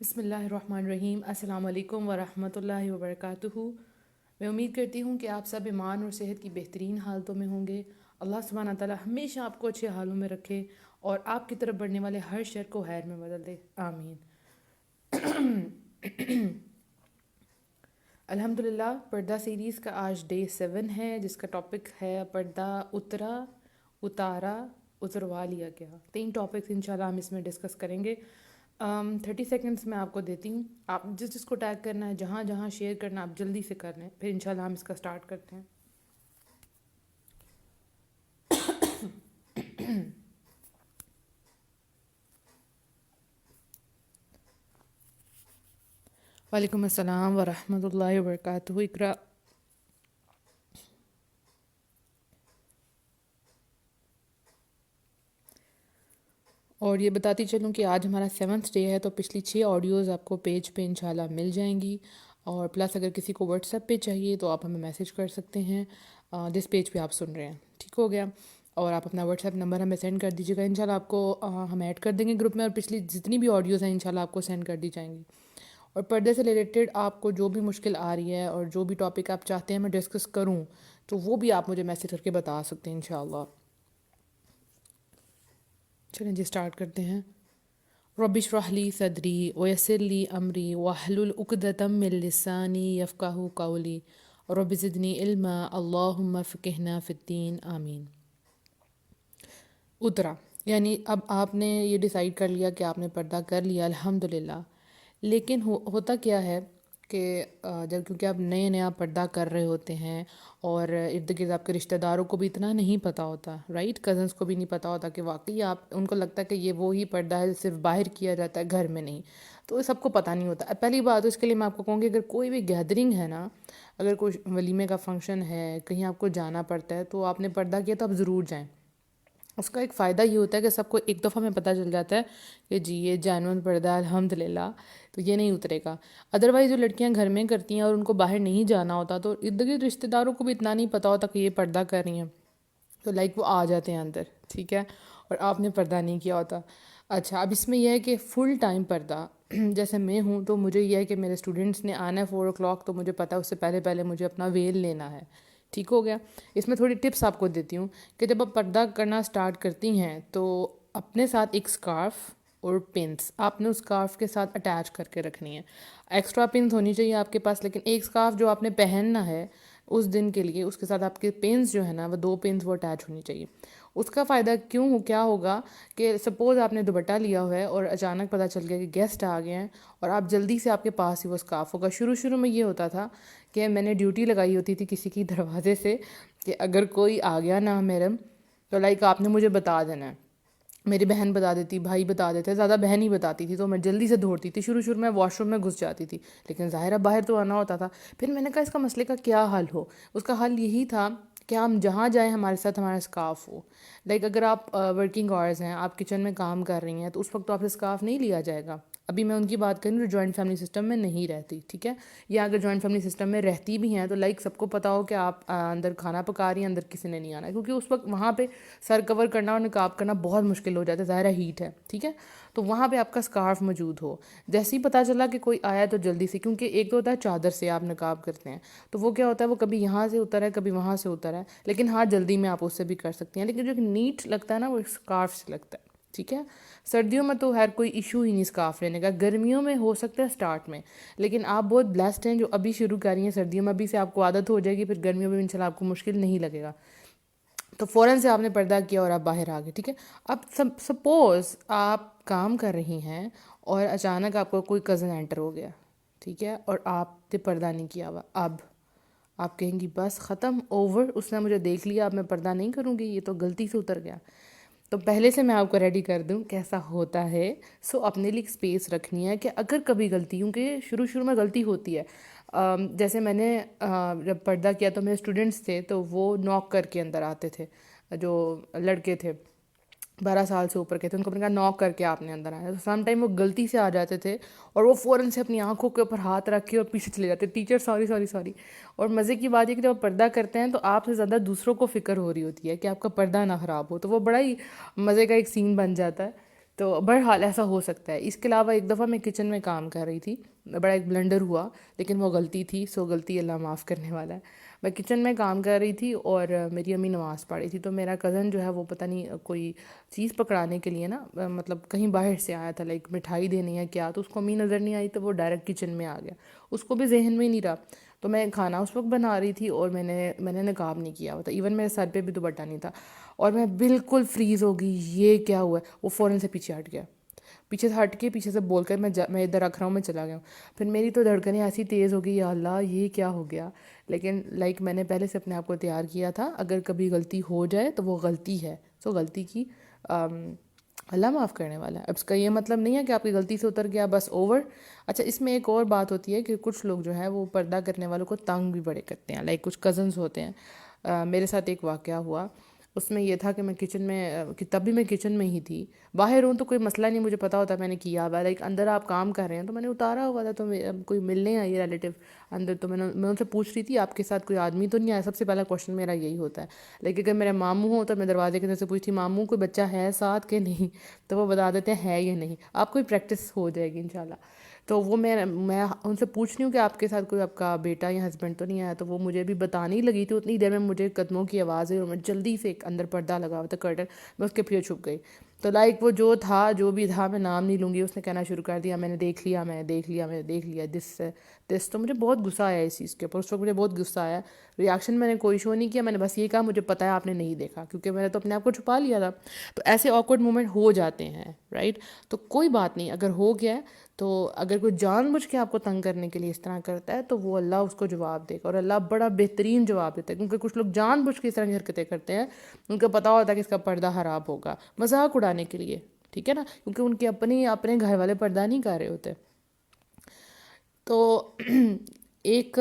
بسم اللہ الرحمن الرحیم۔ السلام علیکم ورحمۃ اللہ وبرکاتہ۔ میں امید کرتی ہوں کہ آپ سب ایمان اور صحت کی بہترین حالتوں میں ہوں گے۔ اللہ سبحانہ تعالیٰ ہمیشہ آپ کو اچھے حالوں میں رکھے اور آپ کی طرف بڑھنے والے ہر شر کو خیر میں بدل دے، آمین۔ الحمدللہ، پردہ سیریز کا آج ڈے 7 ہے، جس کا ٹاپک ہے پردہ اترا، اتارا، اتروا لیا گیا۔ 3 ٹاپکس انشاءاللہ ہم اس میں ڈسکس کریں گے۔ 30 سیکنڈس میں آپ کو دیتی ہوں، آپ جس جس کو ٹیگ کرنا ہے، جہاں جہاں شیئر کرنا ہے، آپ جلدی سے کر لیں، پھر انشاءاللہ ہم اس کا سٹارٹ کرتے ہیں۔ وعلیکم السلام ورحمۃ اللہ وبرکاتہ۔ اقرا۔ اور یہ بتاتی چلوں کہ آج ہمارا 7th ڈے ہے، تو پچھلی 6 آڈیوز آپ کو پیج پہ انشاءاللہ مل جائیں گی، اور پلس اگر کسی کو واٹس ایپ پہ چاہیے تو آپ ہمیں میسج کر سکتے ہیں جس پیج پہ آپ سن رہے ہیں، ٹھیک ہو گیا؟ اور آپ اپنا واٹس ایپ نمبر ہمیں سینڈ کر دیجیے گا، انشاءاللہ آپ کو ہم ایڈ کر دیں گے گروپ میں، اور پچھلی جتنی بھی آڈیوز ہیں انشاءاللہ آپ کو سینڈ کر دی جائیں گی۔ اور پردے سے ریلیٹڈ آپ کو جو بھی مشکل آ رہی ہے اور جو بھی ٹاپک آپ چاہتے ہیں میں ڈسکس کروں، تو وہ بھی آپ مجھے میسج کر کے بتا سکتے ہیں انشاءاللہ۔ چلیں جی اسٹارٹ کرتے ہیں۔ رب اشرح لی صدری ویسر لی امری واحلل عقدۃ من لسانی یفقہوا قولی رب زدنی علما اللہم فقہنا فی الدین، آمین۔ اترا، یعنی اب آپ نے یہ ڈیسائیڈ کر لیا کہ آپ نے پردہ کر لیا، الحمدللہ، لیکن ہوتا کیا ہے کہ جب کیونکہ آپ نیا پردہ کر رہے ہوتے ہیں، اور ارد گرد آپ کے رشتہ داروں کو بھی اتنا نہیں پتہ ہوتا، رائٹ، کزنس کو بھی نہیں پتہ ہوتا کہ واقعی آپ، ان کو لگتا ہے کہ یہ وہی پردہ ہے صرف باہر کیا جاتا ہے، گھر میں نہیں، تو سب کو پتہ نہیں ہوتا۔ پہلی بات تو اس کے لیے میں آپ کو کہوں گی، اگر کوئی بھی گیدرنگ ہے نا، اگر کوئی ولیمے کا فنکشن ہے، کہیں آپ کو جانا پڑتا ہے، تو آپ نے پردہ کیا تو آپ ضرور جائیں۔ اس کا ایک فائدہ یہ ہوتا ہے کہ سب کو ایک دفعہ میں پتہ چل جاتا ہے کہ جی یہ جینون پردہ ہے، الحمدللہ، تو یہ نہیں اترے گا۔ ادروائز جو لڑکیاں گھر میں کرتی ہیں اور ان کو باہر نہیں جانا ہوتا، تو ارد گرد رشتہ داروں کو بھی اتنا نہیں پتہ ہوتا کہ یہ پردہ کر رہی ہیں، تو لائک وہ آ جاتے ہیں اندر، ٹھیک ہے، اور آپ نے پردہ نہیں کیا ہوتا۔ اچھا، اب اس میں یہ ہے کہ فل ٹائم پردہ جیسے میں ہوں، تو مجھے یہ ہے کہ میرے اسٹوڈنٹس نے آنا ہے 4 o'clock، تو مجھے پتہ ہے اس سے پہلے پہلے مجھے اپنا ویل لینا ہے، ٹھیک ہو گیا؟ اس میں تھوڑی ٹپس آپ کو دیتی ہوں کہ جب آپ پردہ کرنا سٹارٹ کرتی ہیں تو اپنے ساتھ ایک سکارف اور پنس آپ نے اس سکارف کے ساتھ اٹیچ کر کے رکھنی ہے۔ ایکسٹرا پنس ہونی چاہیے آپ کے پاس، لیکن ایک سکارف جو آپ نے پہننا ہے اس دن کے لیے، اس کے ساتھ آپ کے پنس جو ہے نا، وہ 2 پنس وہ اٹیچ ہونی چاہیے۔ اس کا فائدہ کیا ہوگا کہ سپوز آپ نے دوپٹہ لیا ہوا ہے اور اچانک پتہ چل گیا کہ گیسٹ آ گئے ہیں، اور آپ جلدی سے آپ کے پاس ہی وہ سکارف ہوگا۔ شروع میں یہ ہوتا تھا کہ میں نے ڈیوٹی لگائی ہوتی تھی کسی کی دروازے سے کہ اگر کوئی آ گیا نا میرم، تو لائک آپ نے مجھے بتا دینا ہے۔ میری بہن بتا دیتی، بھائی بتا دیتے، زیادہ بہن ہی بتاتی تھی، تو میں جلدی سے دوڑتی تھی۔ شروع میں واش روم میں گھس جاتی تھی، لیکن ظاہرہ باہر تو آنا ہوتا تھا۔ پھر میں نے کہا اس کا مسئلے کا کیا حل ہو؟ اس کا حل یہی تھا کہ ہم جہاں جائیں ہمارے ساتھ ہمارا اسکارف ہو۔ لائک اگر آپ ورکنگ آورز ہیں، آپ کچن میں کام کر رہی ہیں، تو اس وقت تو آپ سے اسکارف نہیں لیا جائے گا۔ ابھی میں ان کی بات کروں جو جوائنٹ فیملی سسٹم میں نہیں رہتی، ٹھیک ہے، یا اگر جوائنٹ فیملی سسٹم میں رہتی بھی ہیں، تو لائک سب کو پتہ ہو کہ آپ اندر کھانا پکا رہی ہیں، اندر کسی نے نہیں آنا ہے، کیونکہ اس وقت وہاں پہ سر کور کرنا اور نقاب کرنا بہت مشکل ہو جاتا ہے، ظاہرہ ہیٹ ہے، ٹھیک ہے، تو وہاں پہ آپ کا اسکارف موجود ہو۔ جیسے ہی پتہ چلا کہ کوئی آیا تو جلدی سے، کیونکہ ایک تو ہوتا ہے چادر سے آپ نقاب کرتے ہیں، تو وہ کیا ہوتا ہے، وہ کبھی یہاں سے اتر ہے، کبھی وہاں سے اتر ہے، لیکن ہاں جلدی میں آپ اس سے بھی کر سکتی ہیں، لیکن جو نیٹ لگتا ہے نا وہ اسکارف سے لگتا ہے، ٹھیک ہے۔ سردیوں میں تو ہر کوئی ایشو ہی نہیں اسکارف لینے کا، گرمیوں میں ہو سکتا ہے سٹارٹ میں، لیکن آپ بہت بلیسڈ ہیں جو ابھی شروع کر رہی ہیں سردیوں میں، ابھی سے آپ کو عادت ہو جائے گی، پھر گرمیوں میں انشاءاللہ آپ کو مشکل نہیں لگے گا۔ تو فوراً سے آپ نے پردہ کیا اور آپ باہر آ گئے، ٹھیک ہے۔ اب سپوز آپ کام کر رہی ہیں اور اچانک آپ کو کوئی کزن انٹر ہو گیا، ٹھیک ہے، اور آپ نے پردہ نہیں کیا ہوا، اب آپ کہیں گی بس ختم، اوور، اس نے مجھے دیکھ لیا، اب میں پردہ نہیں کروں گی، یہ تو غلطی سے اتر گیا۔ تو پہلے سے میں آپ کو ریڈی کر دوں کیسا ہوتا ہے۔ سو اپنے لیے ایک اسپیس رکھنی ہے کہ اگر کبھی غلطی، کیونکہ شروع میں غلطی ہوتی ہے، جیسے میں نے جب پردہ کیا تو میرے اسٹوڈنٹس تھے، تو وہ ناک کر کے اندر آتے تھے، جو لڑکے تھے 12 سال سے اوپر کے تھے، ان کو میں نے کہا ناک کر کے آپ نے اندر آیا، تو سم ٹائم وہ غلطی سے آ جاتے تھے اور وہ فوراً سے اپنی آنکھوں کے اوپر ہاتھ رکھ کے اور پیچھے چلے جاتے، ٹیچر سوری سوری سوری۔ اور مزے کی بات یہ کہ جب آپ پردہ کرتے ہیں تو آپ سے زیادہ دوسروں کو فکر ہو رہی ہوتی ہے کہ آپ کا پردہ نہ خراب ہو، تو وہ بڑا ہی مزے کا ایک سین بن جاتا ہے۔ تو بہرحال ایسا ہو سکتا ہے. اس کے علاوہ ایک دفعہ میں کچن میں کام کر رہی تھی, بڑا ایک بلنڈر ہوا, لیکن وہ غلطی تھی, سو غلطی اللہ معاف کرنے والا ہے. میں کچن میں کام کر رہی تھی اور میری امی نماز پڑھ رہی تھی, تو میرا کزن جو ہے وہ پتہ نہیں کوئی چیز پکڑانے کے لیے نا, مطلب کہیں باہر سے آیا تھا, لائک مٹھائی دینی ہے کیا, تو اس کو امی نظر نہیں آئی تو وہ ڈائریکٹ کچن میں آ گیا, اس کو بھی ذہن میں ہی نہیں رہا. تو میں کھانا اس وقت بنا رہی تھی اور میں نے نقاب نہیں کیا ہوا تھا, ایون میرے سر پہ بھی دوپٹہ نہیں تھا, اور میں بالکل فریز ہو گئی, یہ کیا ہوا ہے. وہ فوراً سے پیچھے ہٹ گیا, پیچھے سے ہٹ کے پیچھے سے بول کر میں ادھر رکھ رہا ہوں, میں چلا گیا ہوں. پھر میری تو دھڑکنیں ایسی تیز ہو گئی, یا اللہ یہ کیا ہو گیا. لیکن لائک میں نے پہلے سے اپنے آپ کو تیار کیا تھا, اگر کبھی غلطی ہو جائے تو وہ غلطی ہے, سو غلطی کی اللہ معاف کرنے والا ہے. اب اس کا یہ مطلب نہیں ہے کہ آپ کی غلطی سے اتر گیا بس اوور. اچھا, اس میں ایک اور بات ہوتی ہے کہ کچھ لوگ جو ہیں وہ پردہ کرنے والوں کو تنگ بھی بڑے کرتے ہیں, لائک کچھ کزنز ہوتے ہیں. میرے ساتھ ایک واقعہ ہوا, اس میں یہ تھا کہ میں کچن میں, کہ تب بھی میں کچن میں ہی تھی, باہر ہوں تو کوئی مسئلہ نہیں, مجھے پتا ہوتا میں نے کیا ہوا, لائک اندر آپ کام کر رہے ہیں تو میں نے اتارا ہوا تھا, تو کوئی ملنے آئی ریلیٹیو اندر, تو میں ان سے پوچھ رہی تھی آپ کے ساتھ کوئی آدمی تو نہیں آیا. سب سے پہلا کوشچن میرا یہی ہوتا ہے. لیکن اگر میرے ماموں ہوں تو میں دروازے کے اندر سے پوچھتی ماموں کوئی بچہ ہے ساتھ کہ نہیں, تو وہ بتا دیتے ہیں ہے یا نہیں. آپ کو پریکٹس ہو جائے گی انشاءاللہ. تو وہ میں ان سے پوچھ رہی ہوں کہ آپ کے ساتھ کوئی آپ کا بیٹا یا ہسبینڈ تو نہیں آیا, تو وہ مجھے بھی بتانے ہی لگی تھی. اتنی دیر میں مجھے قدموں کی آواز ہے اور میں جلدی سے ایک اندر پردہ لگا ہوا تھا کرٹن, میں اس کے پیچھے چھپ گئی. تو لائک وہ جو بھی تھا, میں نام نہیں لوں گی, اس نے کہنا شروع کر دیا میں نے دیکھ لیا, میں نے دیکھ لیا, میں نے دیکھ لیا, دس. تو مجھے بہت غصہ آیا اس چیز کے اوپر, اس وقت مجھے بہت غصہ آیا. ریاکشن میں نے کوئی شو نہیں کیا, میں نے بس یہ کہا مجھے پتہ ہے آپ نے نہیں دیکھا, کیونکہ میں نے تو اپنے آپ کو چھپا لیا تھا. تو ایسے آکورڈ مومنٹ ہو جاتے ہیں, رائٹ. تو کوئی بات نہیں, اگر ہو گیا ہے تو اگر کوئی جان بوجھ کے آپ کو تنگ کرنے کے لیے اس طرح کرتا ہے تو وہ اللہ اس کو جواب دے گا, اور اللہ بڑا بہترین جواب دیتا ہے. کیونکہ کچھ لوگ جان بوجھ کے اس طرح کی حرکتیں کرتے ہیں, ان کو پتہ ہوتا ہے کہ اس کا پردہ خراب ہوگا, مذاق اڑانے کے لیے, ٹھیک ہے نا, کیونکہ ان کے اپنے گھر والے پردہ نہیں کر رہے ہوتے. تو ایک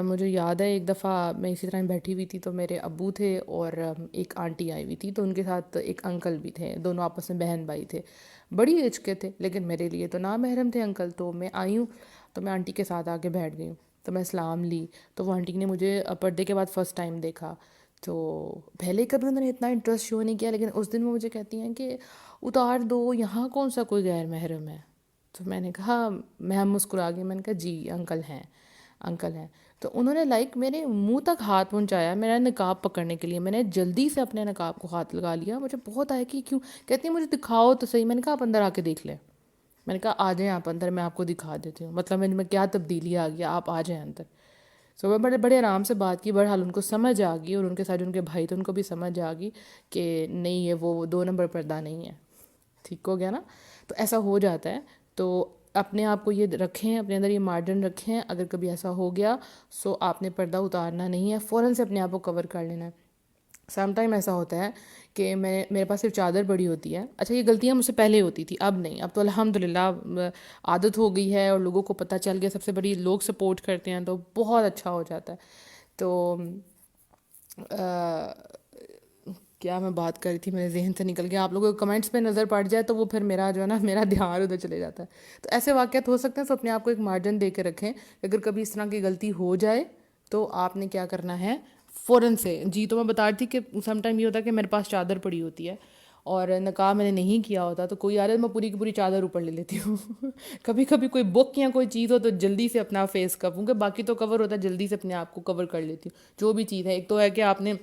مجھے یاد ہے ایک دفعہ میں اسی طرح بیٹھی ہوئی تھی, تو میرے ابو تھے اور ایک آنٹی آئی ہوئی تھی, تو ان کے ساتھ ایک انکل بھی تھے, دونوں آپس میں بہن بھائی تھے, بڑی ایج کے تھے, لیکن میرے لیے تو نامحرم تھے انکل. تو میں آئی ہوں, تو میں آنٹی کے ساتھ آ کے بیٹھ گئی ہوں, تو میں سلام لی. تو وہ آنٹی نے مجھے پردے کے بعد فرسٹ ٹائم دیکھا. تو پہلے کبھی انہوں نے اتنا انٹرسٹ شو نہیں کیا, لیکن اس دن وہ مجھے کہتی ہیں کہ اتار دو, یہاں کون سا کوئی غیر محرم ہے. تو میں نے کہا, میں مسکرا گئی, میں نے کہا جی انکل ہیں, انکل ہیں. تو انہوں نے لائک میرے منہ تک ہاتھ پہنچایا میرا نقاب پکڑنے کے لیے. میں نے جلدی سے اپنے نقاب کو ہاتھ لگا لیا, مجھے بہت آیا کہ کیوں. کہتی ہیں مجھے دکھاؤ تو صحیح. میں نے کہا آپ اندر آ کے دیکھ لیں. میں نے کہا آ جائیں آپ اندر, میں آپ کو دکھا دیتی ہوں, مطلب میں کیا تبدیلی آ گیا, آپ آ جائیں اندر. سو میں بڑے آرام سے بات کی. بہرحال ان کو سمجھ آ گئی, اور ان کے ساتھ جو ان کے بھائی تھے ان کو بھی سمجھ آ گئی کہ نہیں یہ وہ 2 نمبر پردہ نہیں ہے. ٹھیک ہو گیا نا. تو ایسا ہو جاتا ہے. تو اپنے آپ کو یہ رکھیں, اپنے اندر یہ مارجن رکھیں, اگر کبھی ایسا ہو گیا سو آپ نے پردہ اتارنا نہیں ہے, فوراً سے اپنے آپ کو کور کر لینا ہے. سم ٹائم ایسا ہوتا ہے کہ میرے پاس صرف چادر پڑی ہوتی ہے. اچھا یہ غلطیاں مجھ سے پہلے ہوتی تھی, اب نہیں, اب تو الحمدللہ عادت ہو گئی ہے, اور لوگوں کو پتہ چل گیا, سب سے بڑی لوگ سپورٹ کرتے ہیں, تو بہت اچھا ہو جاتا ہے. تو کیا میں بات کر رہی تھی, میرے ذہن سے نکل گیا. آپ لوگوں کو کمنٹس پہ نظر پڑ جائے تو وہ پھر میرا جو ہے نا, میرا دھیان ادھر چلے جاتا ہے. تو ایسے واقعات ہو سکتے ہیں, سو اپنے آپ کو ایک مارجن دے کے رکھیں. اگر کبھی اس طرح کی غلطی ہو جائے تو آپ نے کیا کرنا ہے, فوراً سے. جی تو میں بتا رہی تھی کہ سم ٹائم یہ ہوتا ہے کہ میرے پاس چادر پڑی ہوتی ہے اور نقاب میں نے نہیں کیا ہوتا, تو کوئی آ رہا ہے میں پوری کی پوری چادر اوپر لے لیتی ہوں. کبھی کبھی کوئی بک یا کوئی چیز ہو تو جلدی سے اپنا فیس کور, کہ باقی تو کور ہوتا ہے, جلدی سے اپنے آپ کو کور کر لیتی ہوں جو بھی چیز ہے. ایک تو ہے کہ آپ نے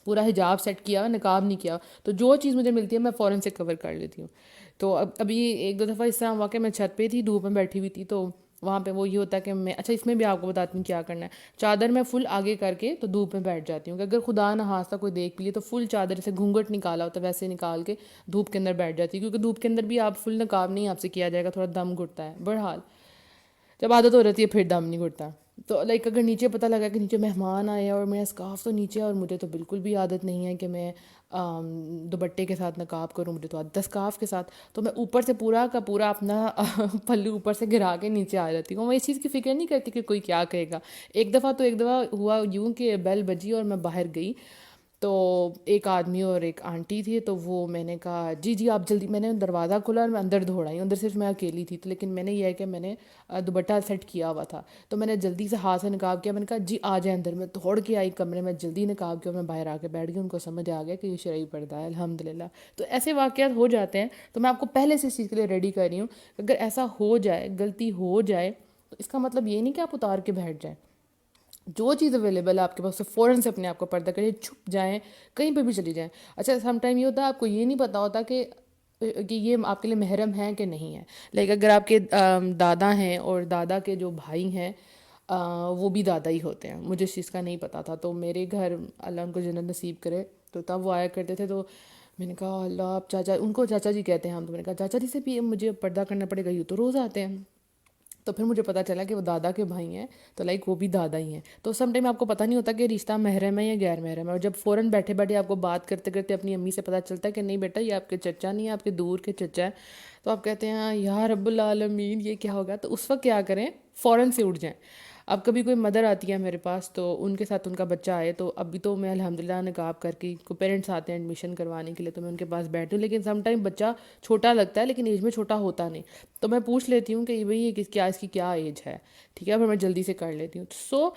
پورا حجاب سیٹ کیا, نقاب نہیں کیا, تو جو چیز مجھے ملتی ہے میں فوراً سے کور کر لیتی ہوں. تو ابھی 1-2 دفعہ اس طرح ہوا کہ میں چھت پہ تھی, دھوپ میں بیٹھی ہوئی تھی, تو وہاں پہ وہ یہ ہوتا ہے کہ میں, اچھا اس میں بھی آپ کو بتاتی ہوں کیا کرنا ہے. چادر میں فل آگے کر کے تو دھوپ میں بیٹھ جاتی ہوں, کہ اگر خدا نہ خواستہ کوئی دیکھ لیے تو فل چادر جیسے گھونگھٹ نکالا ہوتا ہے ویسے نکال کے دھوپ کے اندر بیٹھ جاتی ہوں, کیونکہ دھوپ کے اندر بھی آپ فل نقاب نہیں آپ سے کیا جائے گا, تھوڑا دم گھٹتا ہے. بہرحال جب عادت ہو جاتی ہے پھر دم نہیں گھٹتا. تو لائک اگر نیچے پتہ لگا کہ نیچے مہمان آئے اور میرا اسکارف تو نیچے ہے, اور مجھے تو بالکل بھی عادت نہیں ہے کہ میں دوپٹے کے ساتھ نقاب کروں, مجھے تو عادت ہے اسکارف کے ساتھ, تو میں اوپر سے پورا کا پورا اپنا پلو اوپر سے گرا کے نیچے آ جاتی ہوں. میں اس چیز کی فکر نہیں کرتی کہ کوئی کیا کہے گا. ایک دفعہ ہوا یوں کہ بیل بجی اور میں باہر گئی, تو ایک آدمی اور ایک آنٹی تھی، تو وہ میں نے کہا جی جی آپ جلدی، میں نے دروازہ کھولا اور میں اندر دوڑ آئی، اندر صرف میں اکیلی تھی، تو لیکن میں نے یہ ہے کہ میں نے دوپٹہ سیٹ کیا ہوا تھا، تو میں نے جلدی سے ہاتھ سے نقاب کیا، میں نے کہا جی آ جائیں اندر، میں دوڑ کے آئی کمرے میں، جلدی نقاب کیا، میں باہر آ کے بیٹھ گئی، ان کو سمجھ آ گیا کہ یہ شرعی پردہ ہے الحمدللہ۔ تو ایسے واقعات ہو جاتے ہیں، تو میں آپ کو پہلے سے اس چیز کے لیے ریڈی کر رہی ہوں، اگر ایسا ہو جائے، غلطی ہو جائے، تو اس کا مطلب یہ نہیں کہ آپ اتار کے بیٹھ جائیں، جو چیز اویلیبل ہے آپ کے پاس سے فوراً سے اپنے آپ کو پردہ کریے، چھپ جائیں، کہیں پہ بھی چلی جائیں۔ اچھا سم ٹائم یہ ہوتا ہے آپ کو یہ نہیں پتہ ہوتا کہ یہ آپ کے لیے محرم ہیں کہ نہیں ہے، لائک اگر آپ کے دادا ہیں اور دادا کے جو بھائی ہیں وہ بھی دادا ہی ہوتے ہیں، مجھے اس چیز کا نہیں پتہ تھا، تو میرے گھر اللہ ان کو جنت نصیب کرے، تو تب وہ آیا کرتے تھے، تو میں نے کہا اللہ آپ چاچا، ان کو چاچا جی کہتے ہیں ہم، تو میں نے کہا چاچا جی سے بھی مجھے پردہ کرنا پڑے گا، یہ تو روز آتے ہیں، تو پھر مجھے پتہ چلا کہ وہ دادا کے بھائی ہیں، تو لائک وہ بھی دادا ہی ہیں، تو سم ٹائم آپ کو پتہ نہیں ہوتا کہ رشتہ محرم ہے یا غیر محرم ہے، اور جب فوراً بیٹھے بیٹھے آپ کو بات کرتے کرتے اپنی امی سے پتہ چلتا ہے کہ نہیں بیٹا یہ آپ کے چچا نہیں ہے، آپ کے دور کے چچا ہے، تو آپ کہتے ہیں یا رب العالمین یہ کیا ہوگا، تو اس وقت کیا کریں، فوراً سے اٹھ جائیں۔ اب کبھی کوئی مدر آتی ہے میرے پاس، تو ان کے ساتھ ان کا بچہ آئے، تو ابھی تو میں الحمدللہ نقاب کر کے، کوئی پیرنٹس آتے ہیں ایڈمیشن کروانے کے لیے، تو میں ان کے پاس بیٹھوں، لیکن سم ٹائم بچہ چھوٹا لگتا ہے لیکن ایج میں چھوٹا ہوتا نہیں، تو میں پوچھ لیتی ہوں کہ بھئی یہ کیا، اس کی کیا ایج ہے، ٹھیک ہے، پھر میں جلدی سے کر لیتی ہوں۔ سو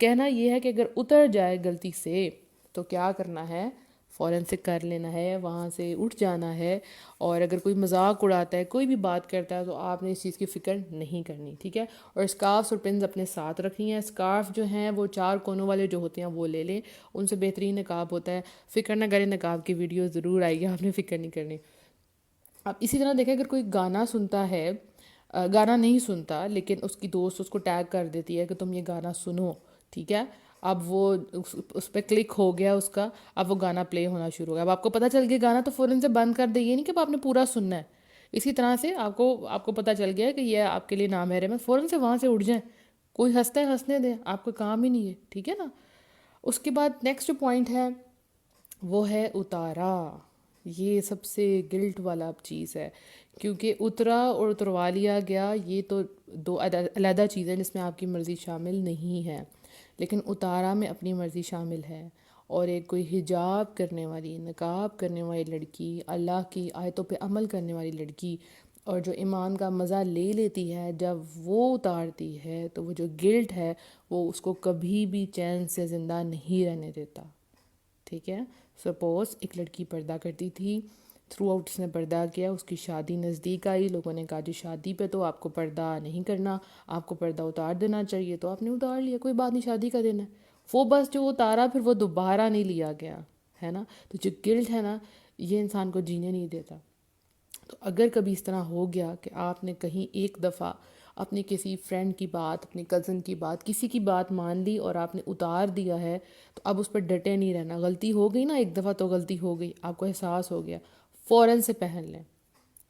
کہنا یہ ہے کہ اگر اتر جائے غلطی سے تو کیا کرنا ہے، فوراً سے کر لینا ہے، وہاں سے اٹھ جانا ہے، اور اگر کوئی مذاق اڑاتا ہے، کوئی بھی بات کرتا ہے، تو آپ نے اس چیز کی فکر نہیں کرنی، ٹھیک ہے، اور اسکارفس اور پنز اپنے ساتھ رکھنی ہیں، اسکارف جو ہیں وہ 4 کونوں والے جو ہوتے ہیں وہ لے لیں، ان سے بہترین نقاب ہوتا ہے، فکر نہ کریں، نقاب کی ویڈیو ضرور آئے گی، آپ نے فکر نہیں کرنی۔ اب اسی طرح دیکھیں اگر کوئی گانا سنتا ہے، گانا نہیں سنتا لیکن اس کی دوست اس کو ٹیگ کر دیتی ہے کہ تم یہ گانا سنو، ٹھیک ہے، اب وہ اس پہ کلک ہو گیا اس کا، اب وہ گانا پلے ہونا شروع ہو گیا، اب آپ کو پتہ چل گیا گانا، تو فوراً سے بند کر دے، یہ نہیں کہ اب آپ نے پورا سننا ہے، اسی طرح سے آپ کو پتہ چل گیا کہ یہ آپ کے لیے نامحرم ہے، فوراً سے وہاں سے اٹھ جائیں، کوئی ہنستا ہے ہنسنے دیں، آپ کا کام ہی نہیں ہے، ٹھیک ہے نا۔ اس کے بعد نیکسٹ جو پوائنٹ ہے وہ ہے اتارا، یہ سب سے گلٹ والا چیز ہے، کیونکہ اترا اور اتروا لیا گیا یہ تو دو علیحدہ چیزیں جس میں آپ کی مرضی شامل نہیں ہے، لیکن اتارا میں اپنی مرضی شامل ہے، اور ایک کوئی حجاب کرنے والی، نقاب کرنے والی لڑکی، اللہ کی آیتوں پہ عمل کرنے والی لڑکی، اور جو ایمان کا مزہ لے لیتی ہے جب وہ اتارتی ہے، تو وہ جو گلٹ ہے وہ اس کو کبھی بھی چین سے زندہ نہیں رہنے دیتا، ٹھیک ہے۔ سپوز ایک لڑکی پردہ کرتی تھی، تھرو آؤٹ اس نے پردہ کیا، اس کی شادی نزدیک آئی، لوگوں نے کہا جی شادی پہ تو آپ کو پردہ نہیں کرنا، آپ کو پردہ اتار دینا چاہیے، تو آپ نے اتار لیا، کوئی بات نہیں، شادی کا دن ہے، وہ بس جو اتارا پھر وہ دوبارہ نہیں لیا گیا، ہے نا، تو جو گلٹ ہے نا یہ انسان کو جینے نہیں دیتا۔ تو اگر کبھی اس طرح ہو گیا کہ آپ نے کہیں ایک دفعہ اپنی کسی فرینڈ کی بات، اپنی کزن کی بات، کسی کی بات مان لی اور آپ نے اتار دیا ہے، تو اب اس پر ڈٹے نہیں رہنا، غلطی ہو گئی نا ایک دفعہ، تو غلطی ہو گئی، آپ کو احساس ہو گیا، فوراً سے پہن لیں،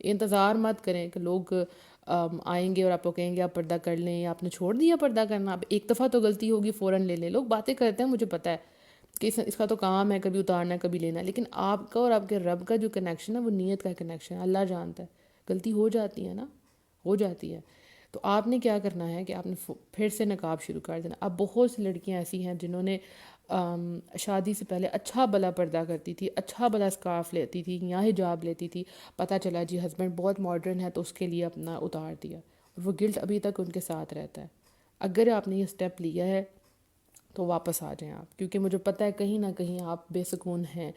انتظار مت کریں کہ لوگ آئیں گے اور آپ کو کہیں گے آپ پردہ کر لیں، یا آپ نے چھوڑ دیا پردہ کرنا، اب ایک دفعہ تو غلطی ہوگی، فوراً لے لیں، لوگ باتیں کرتے ہیں، مجھے پتہ ہے کہ اس کا تو کام ہے کبھی اتارنا ہے کبھی لینا ہے، لیکن آپ کا اور آپ کے رب کا جو کنیکشن ہے وہ نیت کا کنیکشن ہے، اللہ جانتا ہے، غلطی ہو جاتی ہے نا، ہو جاتی ہے، تو آپ نے کیا کرنا ہے کہ آپ نے پھر سے نقاب شروع کر دینا۔ اب بہت سی لڑکیاں ایسی ہیں جنہوں نے شادی سے پہلے اچھا بھلا پردہ کرتی تھی، اچھا بھلا اسکارف لیتی تھی یا حجاب لیتی تھی، پتہ چلا جی ہسبینڈ بہت ماڈرن ہے تو اس کے لیے اپنا اتار دیا، اور وہ گلٹ ابھی تک ان کے ساتھ رہتا ہے۔ اگر آپ نے یہ اسٹیپ لیا ہے تو واپس آ جائیں آپ، کیونکہ مجھے پتہ ہے کہیں نہ کہیں آپ بے سکون ہیں،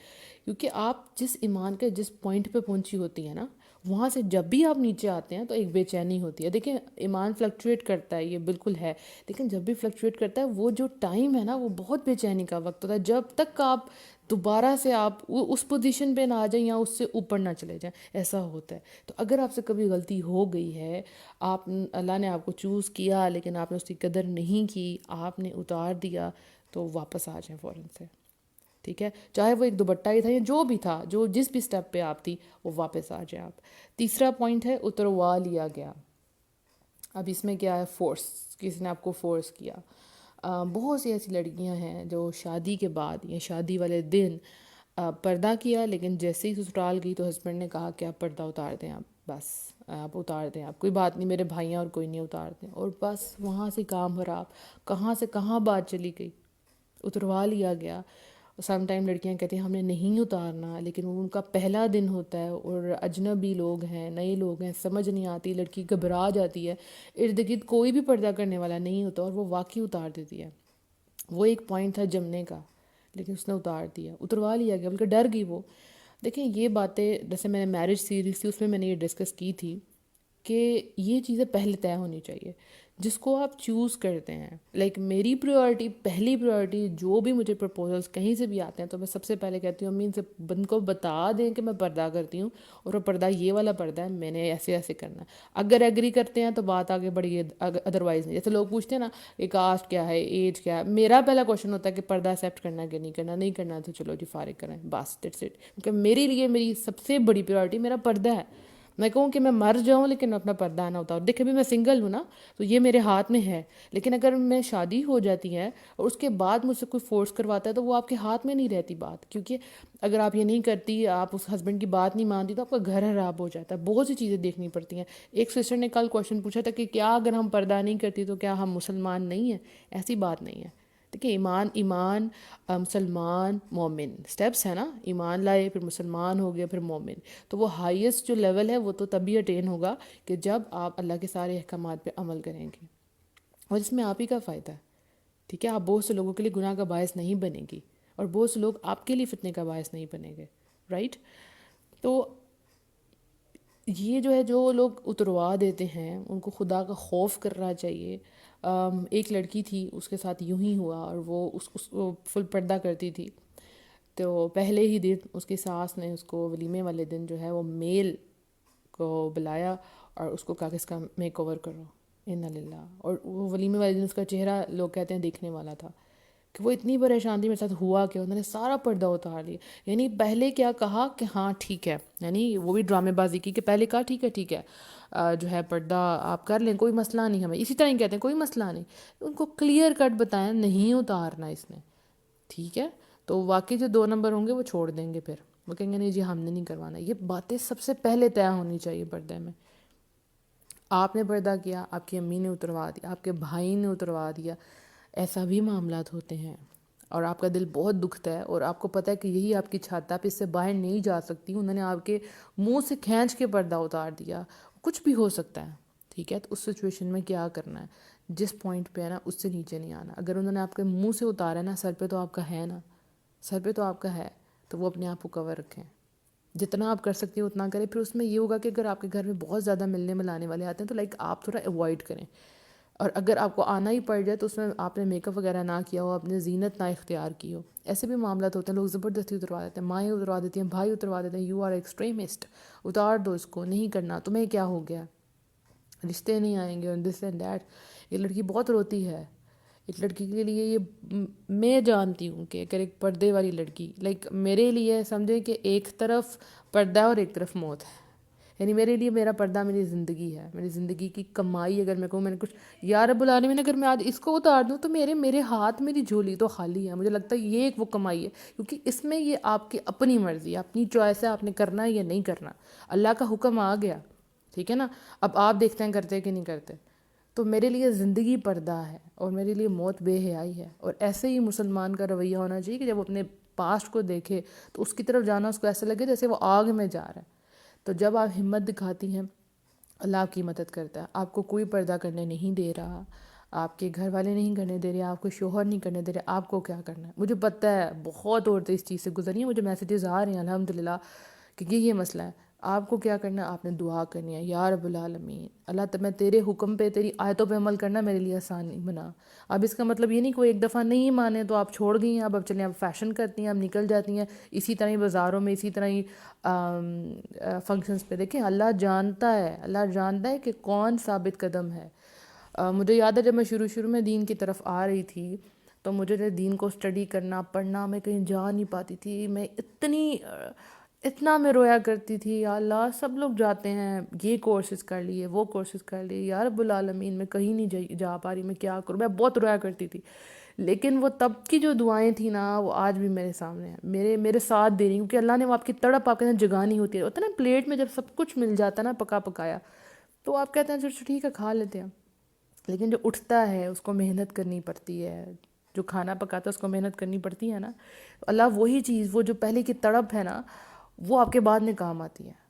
کیونکہ آپ جس ایمان کے جس پوائنٹ پہ پہنچی ہوتی ہیں نا، وہاں سے جب بھی آپ نیچے آتے ہیں تو ایک بے چینی ہوتی ہے۔ دیکھیں ایمان فلکچویٹ کرتا ہے، یہ بالکل ہے، لیکن جب بھی فلکچویٹ کرتا ہے وہ جو ٹائم ہے نا وہ بہت بے چینی کا وقت ہوتا ہے، جب تک آپ دوبارہ سے آپ اس پوزیشن پہ نہ آ جائیں یا اس سے اوپر نہ چلے جائیں، ایسا ہوتا ہے۔ تو اگر آپ سے کبھی غلطی ہو گئی ہے، آپ اللہ نے آپ کو چوز کیا لیکن آپ نے اس کی قدر نہیں کی، آپ نے اتار دیا، تو واپس آ جائیں فوراً سے، ٹھیک ہے، چاہے وہ ایک دوپٹہ ہی تھا یا جو بھی تھا، جو جس بھی سٹیپ پہ آپ تھی وہ واپس آ جائیں آپ۔ تیسرا پوائنٹ ہے اتروا لیا گیا۔ اب اس میں کیا ہے، فورس، کسی نے آپ کو فورس کیا۔ بہت سی ایسی لڑکیاں ہیں جو شادی کے بعد یا شادی والے دن پردہ کیا، لیکن جیسے ہی سسرال گئی تو ہسبینڈ نے کہا کہ آپ پردہ اتار دیں، آپ بس آپ اتار دیں، آپ کوئی بات نہیں، میرے بھائی ہیں اور کوئی نہیں، اتار دیں، اور بس وہاں سے کام خراب، کہاں سے کہاں بات چلی گئی، اتروا لیا گیا۔ سم ٹائم لڑکیاں کہتی ہیں ہم نے نہیں اتارنا، لیکن وہ ان کا پہلا دن ہوتا ہے اور اجنبی لوگ ہیں، نئے لوگ ہیں، سمجھ نہیں آتی، لڑکی گھبرا جاتی ہے، ارد گرد کوئی بھی پردہ کرنے والا نہیں ہوتا اور وہ واقعی اتار دیتی ہے۔ وہ ایک پوائنٹ تھا جمنے کا، لیکن اس نے اتار دیا، اتروا لیا گیا، بلکہ ڈر گئی وہ۔ دیکھیں یہ باتیں جیسے میں نے میرج سیریز تھی اس میں نے یہ ڈسکس کی تھی کہ یہ چیزیں پہلے طے ہونی چاہیے جس کو آپ چوز کرتے ہیں۔ لائک میری پریورٹی، پہلی پریورٹی جو بھی مجھے پرپوزلس کہیں سے بھی آتے ہیں تو میں سب سے پہلے کہتی ہوں امی ان سے بند کو بتا دیں کہ میں پردہ کرتی ہوں اور وہ پردہ یہ والا پردہ ہے، میں نے ایسے ایسے کرنا ہے۔ اگر ایگری کرتے ہیں تو بات آگے بڑھی ہے، ادروائز نہیں۔ جیسے لوگ پوچھتے ہیں نا کہ کاسٹ کیا ہے، ایج کیا ہے، میرا پہلا کوشچن ہوتا ہے کہ پردہ ایکسیپٹ کرنا ہے کہ نہیں کرنا، نہیں کرنا تو چلو جی فارغ کریں، بس دیٹس اٹ۔ کیونکہ میرے لیے میری سب سے بڑی پریورٹی میرا پردہ ہے۔ میں کہوں کہ میں مر جاؤں لیکن اپنا پردہ نہ اتاروں۔ دیکھیں ابھی میں سنگل ہوں نا تو یہ میرے ہاتھ میں ہے، لیکن اگر میں شادی ہو جاتی ہے اور اس کے بعد مجھ سے کوئی فورس کرواتا ہے تو وہ آپ کے ہاتھ میں نہیں رہتی بات، کیونکہ اگر آپ یہ نہیں کرتی، آپ اس ہسبینڈ کی بات نہیں مانتی تو آپ کا گھر خراب ہو جاتا ہے، بہت سی چیزیں دیکھنی پڑتی ہیں۔ ایک سسٹر نے کل کویشچن پوچھا تھا کہ کیا اگر ہم پردہ نہیں کرتی تو کیا ہم مسلمان نہیں ہیں؟ ایسی بات نہیں ہے۔ دیکھیں ایمان مسلمان مومن سٹیپس ہیں نا، ایمان لائے پھر مسلمان ہو گیا پھر مومن، تو وہ ہائیسٹ جو لیول ہے وہ تو تبھی اٹین ہوگا کہ جب آپ اللہ کے سارے احکامات پہ عمل کریں گے، اور اس میں آپ ہی کا فائدہ ہے، ٹھیک ہے؟ آپ بہت سے لوگوں کے لیے گناہ کا باعث نہیں بنے گی اور بہت سے لوگ آپ کے لیے فتنے کا باعث نہیں بنے گے، رائٹ؟ تو یہ جو ہے جو لوگ اتروا دیتے ہیں ان کو خدا کا خوف کرنا چاہیے۔ ایک لڑکی تھی، اس کے ساتھ یوں ہی ہوا، اور وہ وہ فل پردہ کرتی تھی، تو پہلے ہی دن اس کی ساس نے اس کو ولیمے والے دن جو ہے وہ میل کو بلایا اور اس کو کہا کہ اس کا میک اوور کرو، انا للہ۔ اور وہ ولیمے والے دن اس کا چہرہ لوگ کہتے ہیں دیکھنے والا تھا، کہ وہ اتنی پریشان تھی میرے ساتھ ہوا کہ انہوں نے سارا پردہ اتار لیا۔ یعنی پہلے کیا کہا کہ ہاں ٹھیک ہے، یعنی وہ بھی ڈرامے بازی کی کہ پہلے کہا ٹھیک ہے جو ہے پردہ آپ کر لیں، کوئی مسئلہ نہیں، ہمیں اسی طرح ہی کہتے ہیں کوئی مسئلہ نہیں، ان کو کلیئر کٹ بتائیں نہیں اتارنا اس نے، ٹھیک ہے؟ تو واقعی جو 2 نمبر ہوں گے وہ چھوڑ دیں گے، پھر وہ کہیں گے نہیں جی ہم نے نہیں کروانا۔ یہ باتیں سب سے پہلے طے ہونی چاہیے پردے میں۔ آپ نے پردہ کیا، آپ کی امی نے اتروا دیا، آپ کے بھائی نے اتروا دیا، ایسا بھی معاملات ہوتے ہیں اور آپ کا دل بہت دکھتا ہے اور آپ کو پتہ ہے کہ یہی آپ کی چھت ہے، آپ اس سے باہر نہیں جا سکتی، انہوں نے آپ کے منہ سے کھینچ کے پردہ اتار دیا، کچھ بھی ہو سکتا ہے، ٹھیک ہے؟ تو اس سچویشن میں کیا کرنا ہے؟ جس پوائنٹ پہ ہے نا اس سے نیچے نہیں آنا۔ اگر انہوں نے آپ کے منہ سے اتارا ہے نا، سر پہ تو آپ کا ہے نا، سر پہ تو آپ کا ہے، تو وہ اپنے آپ کو کور رکھیں، جتنا آپ کر سکتے ہیں اتنا کریں۔ پھر اس میں یہ ہوگا کہ اگر آپ کے گھر میں بہت زیادہ ملنے ملانے والے آتے ہیں تو لائک آپ تھوڑا ایوائڈ کریں، اور اگر آپ کو آنا ہی پڑ جائے تو اس میں آپ نے میک اپ وغیرہ نہ کیا ہو، آپ نے زینت نہ اختیار کی ہو۔ ایسے بھی معاملات ہوتے ہیں، لوگ زبردستی اتروا دیتے ہیں، مائیں اتروا دیتی ہیں، بھائی اتروا دیتے ہیں، یو آر ایکسٹریمسٹ، اتار دو اس کو، نہیں کرنا، تمہیں کیا ہو گیا، رشتے نہیں آئیں گے، اور دس اینڈ دیٹ۔ یہ لڑکی بہت روتی ہے، ایک لڑکی کے لیے یہ میں جانتی ہوں کہ اگر ایک پردے والی لڑکی لائک میرے لیے سمجھیں کہ ایک طرف پردہ اور ایک طرف موت ہے، یعنی میرے لیے میرا پردہ میری زندگی ہے، میری زندگی کی کمائی۔ اگر میں کہوں میں نے کچھ یا رب العالمین اگر میں آج اس کو اتار دوں تو میرے ہاتھ میری جھولی تو خالی ہے۔ مجھے لگتا ہے یہ ایک وہ کمائی ہے، کیونکہ اس میں یہ آپ کی اپنی مرضی ہے، اپنی چوائس ہے، آپ نے کرنا ہے یا نہیں کرنا، اللہ کا حکم آ گیا، ٹھیک ہے نا؟ اب آپ دیکھتے ہیں کرتے کہ نہیں کرتے۔ تو میرے لیے زندگی پردہ ہے اور میرے لیے موت بے حیائی ہے، اور ایسے ہی مسلمان کا رویہ ہونا چاہیے کہ جب وہ اپنے پاسٹ کو دیکھے تو اس کی طرف جانا اس کو ایسا لگے جیسے وہ آگ میں جا رہا ہے۔ تو جب آپ ہمت دکھاتی ہیں اللہ آپ کی مدد کرتا ہے۔ آپ کو کوئی پردہ کرنے نہیں دے رہا، آپ کے گھر والے نہیں کرنے دے رہے، آپ کو شوہر نہیں کرنے دے رہے، آپ کو کیا کرنا ہے؟ مجھے پتہ ہے بہت عورتیں اس چیز سے گزری ہیں، مجھے میسیجز آ رہے ہیں الحمدللہ کہ یہ مسئلہ ہے۔ آپ کو کیا کرنا ہے؟ آپ نے دعا کرنی ہے، یا رب العالمین اللہ میں تیرے حکم پہ تیری آیتوں پہ عمل کرنا میرے لیے آسان نہیں بنا۔ اب اس کا مطلب یہ نہیں کوئی ایک دفعہ نہیں مانے تو آپ چھوڑ گئی ہیں، اب چلیں اب فیشن کرتی ہیں، اب نکل جاتی ہیں اسی طرح ہی بازاروں میں، اسی طرح ہی فنکشنز پہ۔ دیکھیں اللہ جانتا ہے کہ کون ثابت قدم ہے۔ مجھے یاد ہے جب میں شروع میں دین کی طرف آ رہی تھی تو مجھے دین کو اسٹڈی کرنا پڑھنا میں کہیں جا نہیں پاتی تھی، میں اتنا میں رویا کرتی تھی، یا اللہ سب لوگ جاتے ہیں، یہ کورسز کر لیے وہ کورسز کر لیے، یا رب العالمین میں کہیں نہیں جا پا رہی، میں کیا کروں؟ میں بہت رویا کرتی تھی، لیکن وہ تب کی جو دعائیں تھیں نا وہ آج بھی میرے سامنے ہیں، میرے ساتھ دے رہی ہیں، کیونکہ اللہ نے وہ آپ کی تڑپ آپ کے اندر جگانی ہوتی ہے، ہوتا ہے نا پلیٹ میں جب سب کچھ مل جاتا ہے نا پکا پکایا تو آپ کہتے ہیں چلو ٹھیک ہے کھا لیتے ہیں، لیکن جو اٹھتا ہے اس کو محنت کرنی پڑتی ہے، جو کھانا پکاتا ہے اس کو محنت کرنی پڑتی ہے نا، اللہ وہی چیز، وہ جو پہلے کی تڑپ ہے نا، وہ آپ کے بعد میں کام آتی ہے.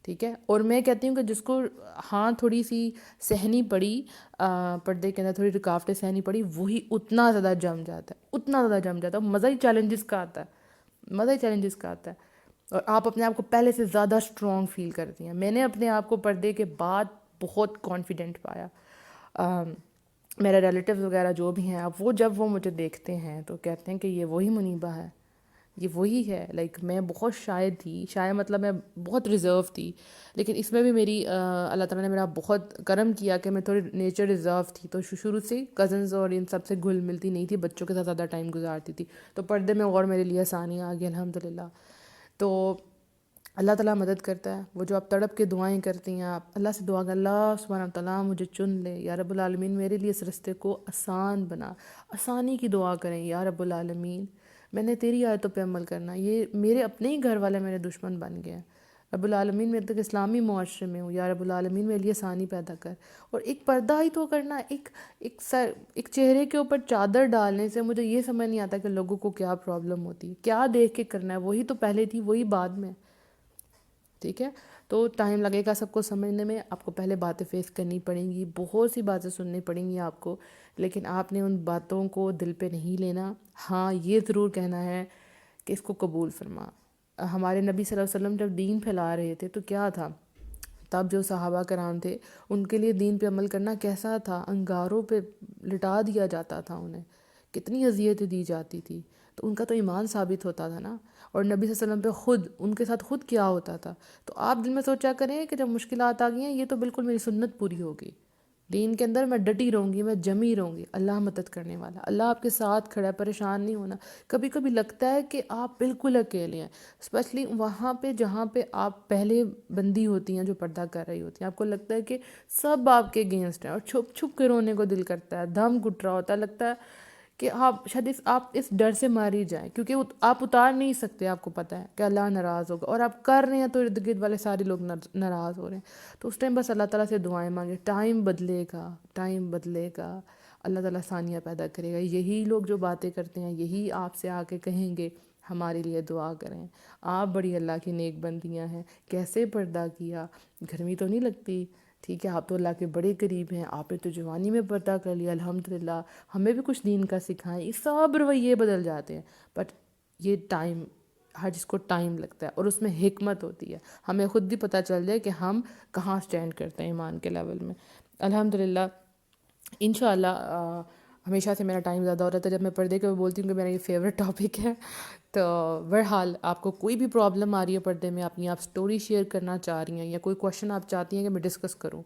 ٹھیک ہے. اور میں کہتی ہوں کہ جس کو ہاں تھوڑی سی سہنی پڑی، پردے کے اندر تھوڑی رکاوٹیں سہنی پڑی، وہی اتنا زیادہ جم جاتا ہے، اتنا زیادہ جم جاتا ہے. مزہ ہی چیلنجز کا آتا ہے، مزہ ہی چیلنجز کا آتا ہے. اور آپ اپنے آپ کو پہلے سے زیادہ اسٹرانگ فیل کرتی ہیں. میں نے اپنے آپ کو پردے کے بعد بہت کانفیڈنٹ پایا. میرے ریلیٹیوز وغیرہ جو بھی ہیں، اب وہ جب وہ مجھے دیکھتے ہیں تو کہتے ہیں کہ یہ وہی منیبہ ہے، یہ وہی ہے. لائک میں بہت شائع تھی، شائع مطلب میں بہت ریزرو تھی، لیکن اس میں بھی میری اللہ تعالیٰ نے میرا بہت کرم کیا کہ میں تھوڑی نیچر ریزرو تھی. تو شروع سے کزنز اور ان سب سے گھل ملتی نہیں تھی، بچوں کے ساتھ زیادہ ٹائم گزارتی تھی. تو پردے میں اور میرے لیے آسانی آ گئی الحمدللہ. تو اللہ تعالیٰ مدد کرتا ہے. وہ جو آپ تڑپ کے دعائیں کرتی ہیں، آپ اللہ سے دعا کر، اللہ سبحانہ تعالیٰ مجھے چن لے یا رب العالمین، میرے لیے اس رستے کو آسان بنا. آسانی کی دعا کریں، یا رب العالمین میں نے تیری آیتوں پہ عمل کرنا. یہ میرے اپنے ہی گھر والے میرے دشمن بن گئے ہیں، رب العالمین میں تک اسلامی معاشرے میں ہوں، یا رب العالمین میرے لیے آسانی پیدا کر. اور ایک پردہ ہی تو کرنا، ایک چہرے کے اوپر چادر ڈالنے سے مجھے یہ سمجھ نہیں آتا کہ لوگوں کو کیا پرابلم ہوتی ہے، کیا دیکھ کے کرنا ہے. وہی تو پہلے تھی، وہی بعد میں. ٹھیک ہے. تو ٹائم لگے گا سب کو سمجھنے میں. آپ کو پہلے باتیں فیس کرنی پڑیں گی، بہت سی باتیں سننی پڑیں گی آپ کو، لیکن آپ نے ان باتوں کو دل پہ نہیں لینا. ہاں یہ ضرور کہنا ہے کہ اس کو قبول فرما. ہمارے نبی صلی اللہ علیہ وسلم جب دین پھیلا رہے تھے تو کیا تھا، تب جو صحابہ کرام تھے ان کے لیے دین پہ عمل کرنا کیسا تھا. انگاروں پہ لٹا دیا جاتا تھا انہیں، کتنی اذیتیں دی جاتی تھی. تو ان کا تو ایمان ثابت ہوتا تھا نا. اور نبی صلی اللہ علیہ وسلم پہ خود، ان کے ساتھ خود کیا ہوتا تھا. تو آپ دل میں سوچا کریں کہ جب مشکلات آ گئی ہیں، یہ تو بالکل میری سنت پوری ہوگی، دین کے اندر میں ڈٹی رہوں گی، میں جمی رہوں گی. اللہ مدد کرنے والا، اللہ آپ کے ساتھ کھڑا ہے، پریشان نہیں ہونا. کبھی کبھی لگتا ہے کہ آپ بالکل اکیلے ہیں، اسپیشلی وہاں پہ جہاں پہ آپ پہلے بندی ہوتی ہیں جو پردہ کر رہی ہوتی ہیں. آپ کو لگتا ہے کہ سب آپ کے اگینسٹ ہیں، اور چھپ چھپ کے رونے کو دل کرتا ہے، دم گھٹ رہا ہوتا ہے، لگتا ہے کہ آپ شاید آپ اس ڈر سے ماری جائیں، کیونکہ آپ اتار نہیں سکتے. آپ کو پتہ ہے کہ اللہ ناراض ہوگا، اور آپ کر رہے ہیں تو ارد گرد والے سارے لوگ ناراض ہو رہے ہیں. تو اس ٹائم بس اللہ تعالیٰ سے دعائیں مانگیں. ٹائم بدلے گا، ٹائم بدلے گا، اللہ تعالیٰ ثانیہ پیدا کرے گا. یہی لوگ جو باتیں کرتے ہیں، یہی آپ سے آ کے کہیں گے ہمارے لیے دعا کریں، آپ بڑی اللہ کی نیک بندیاں ہیں، کیسے پردہ کیا، گرمی تو نہیں لگتی. ٹھیک ہے، آپ تو اللہ کے بڑے قریب ہیں، آپ نے تو جوانی میں پردہ کر لیا الحمدللہ، ہمیں بھی کچھ دین کا سکھائیں. یہ سب رویے بدل جاتے ہیں. بٹ یہ ٹائم، ہر چیز کو ٹائم لگتا ہے، اور اس میں حکمت ہوتی ہے. ہمیں خود بھی پتہ چل جائے کہ ہم کہاں سٹینڈ کرتے ہیں ایمان کے لیول میں. الحمدللہ انشاءاللہ. ہمیشہ سے میرا ٹائم زیادہ ہو رہا تھا جب میں پردے کے بولتی ہوں کہ میرا یہ فیوریٹ ٹاپک ہے. تو بہرحال آپ کو کوئی بھی پرابلم آ رہی ہے پردے میں، اپنی آپ سٹوری شیئر کرنا چاہ رہی ہیں، یا کوئی کویشچن آپ چاہتی ہیں کہ میں ڈسکس کروں،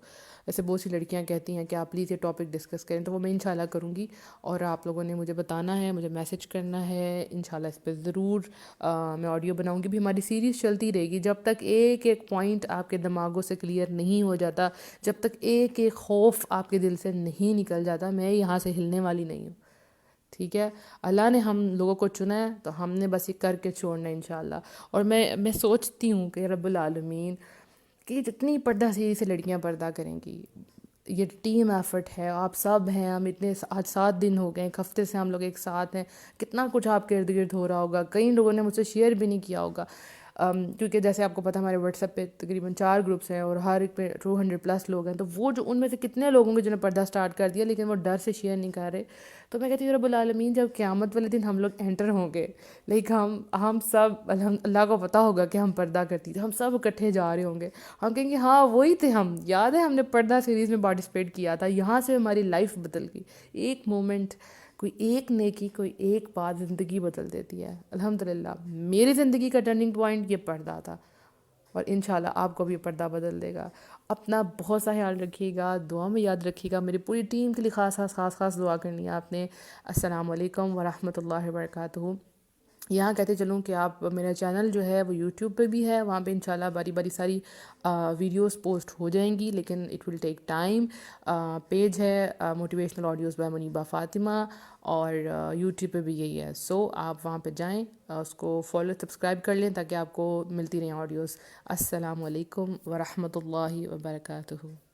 ایسے بہت سی لڑکیاں کہتی ہیں کہ آپ پلیز یہ ٹاپک ڈسکس کریں، تو وہ میں انشاءاللہ کروں گی. اور آپ لوگوں نے مجھے بتانا ہے، مجھے میسج کرنا ہے. انشاءاللہ اس پہ ضرور میں آڈیو بناؤں گی. بھی ہماری سیریز چلتی رہے گی جب تک ایک ایک پوائنٹ آپ کے دماغوں سے کلیئر نہیں ہو جاتا، جب تک ایک ایک خوف آپ کے دل سے نہیں نکل جاتا. میں یہاں سے ہلنے والی نہیں ہوں. ٹھیک ہے. اللہ نے ہم لوگوں کو چنا ہے تو ہم نے بس یہ کر کے چھوڑنا ہے انشاءاللہ. اور میں سوچتی ہوں کہ رب العالمین کہ جتنی پردہ سے لڑکیاں پردہ کریں گی، یہ ٹیم ایفرٹ ہے. آپ سب ہیں، ہم اتنے آج 7 دن ہو گئے، ایک ہفتے سے ہم لوگ ایک ساتھ ہیں. کتنا کچھ آپ کے ارد گرد ہو رہا ہوگا، کئی لوگوں نے مجھ سے شیئر بھی نہیں کیا ہوگا. کیونکہ جیسے آپ کو پتہ ہمارے واٹس ایپ پہ تقریباً 4 گروپس ہیں، اور ہر ایک پہ 200+ لوگ ہیں. تو وہ جو ان میں سے کتنے لوگوں کے جنہوں نے پردہ سٹارٹ کر دیا لیکن وہ ڈر سے شیئر نہیں کر رہے. تو میں کہتی ہوں رب العالمین جب قیامت والے دن ہم لوگ انٹر ہوں گے، لیکن ہم سب اللہ کو پتہ ہوگا کہ ہم پردہ کرتی تھے، ہم سب اکٹھے جا رہے ہوں گے. ہم کہیں گے ہاں وہی تھے ہم، یاد ہے ہم نے پردہ سیریز میں پارٹیسپیٹ کیا تھا، یہاں سے ہماری لائف بدل گئی. ایک مومنٹ، کوئی ایک نیکی، کوئی ایک بات زندگی بدل دیتی ہے. الحمدللہ میری زندگی کا ٹرننگ پوائنٹ یہ پردہ تھا، اور انشاءاللہ آپ کو بھی پردہ بدل دے گا. اپنا بہت سا خیال رکھیے گا، دعا میں یاد رکھیے گا. میری پوری ٹیم کے لیے خاص دعا کرنی ہے آپ نے. السلام علیکم ورحمۃ اللہ وبرکاتہ. یہاں کہتے چلوں کہ آپ میرا چینل جو ہے وہ یوٹیوب پہ بھی ہے، وہاں پہ انشاءاللہ باری ساری ویڈیوز پوسٹ ہو جائیں گی، لیکن it will take time. Page ہے motivational audios by Muniba Fatima, اور یوٹیوب پہ بھی یہی ہے. سو آپ وہاں پہ جائیں، اس کو فالو سبسکرائب کر لیں تاکہ آپ کو ملتی رہیں آڈیوز. السلام علیکم ورحمۃ اللہ وبرکاتہ.